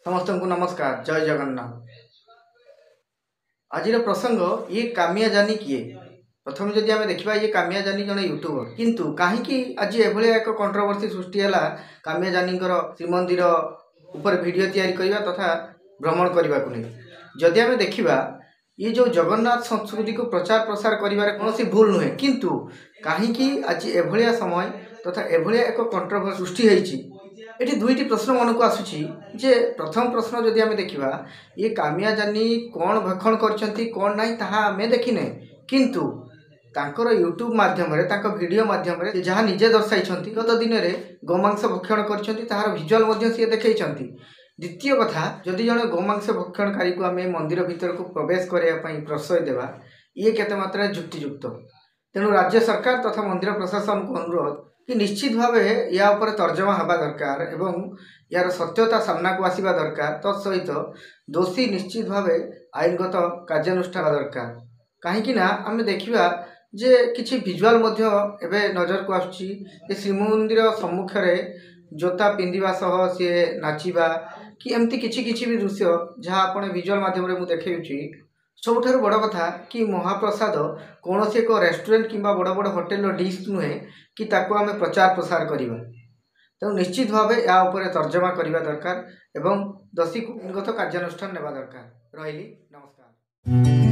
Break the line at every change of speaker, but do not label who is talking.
समस्त को नमस्कार। जय जगन्नाथ। आज प्रसंग ये कामिया जानी किए। प्रथम जदि आम देखा ये कामिया जानी जड़े यूट्यूबर किंतु कहीं आज एभलिया एक कंट्रोवर्सी सृष्टि है कामिया जानी श्रीमंदिर उपर वीडियो तैयारी करने तथा भ्रमण करने को नहीं। जदि आम देखा ये जो जगन्नाथ संस्कृति को प्रचार प्रसार करिबार कौन भूल नुहे किंतु कहीं आज एभलिया समय तथा एभलिया एक कंट्रोवर्सी सृष्टि होती। ये दुईटी प्रश्न मन को आसूची जे प्रथम प्रश्न जदि आम देखा ये कामिया जानी कौन भक्षण करछंती कौन नहीं ताहा आमे देखिने किंतु तांकर यूट्यूब माध्यम वीडियो माध्यम जहाँ निजे दर्शाई गत दिन में गोमांस भक्षण करछंती ताहार विजुअल मध्य सी देखैछंती। द्वितीय कथा जदि जड़े गोमांस भक्षणकारी को आम मंदिर भीतर को प्रवेश करने प्रश्रय देवा ये केते मात्रा युक्तियुक्त। तेणु राज्य सरकार तथा मंदिर प्रशासन को अनुरोध कि निश्चित भाव या उपर तर्जमा हवा दरकार एवं यार सत्यता सामना को आसवा दरकार। तत्सहित दोषी निश्चित भाव आईनगत कार्यानुष्ठान दरकार। कहीं आम देखा जे किछि विजुअल एवं नजर को आसुची श्रीमंदिर सम्मुख में जोता पिंधिबा सह सी नाचिबा कि एमती किछि किछि भी दृश्य जहाँ आप विजुअल माध्यम मुझे देखी। सबुठारु बड़ कथा कि महाप्रसाद कौन से एक रेस्टोरेंट किंबा बड़ बड़ होटेल डिश नुहे कि ताको आमे प्रचार प्रसार करिबा। तेणु निश्चित भाव या उपरे तर्जमा करिबा दरकार एवं दोषी को कार्यानुष्ठान नेबा दरकार। रहिली नमस्कार।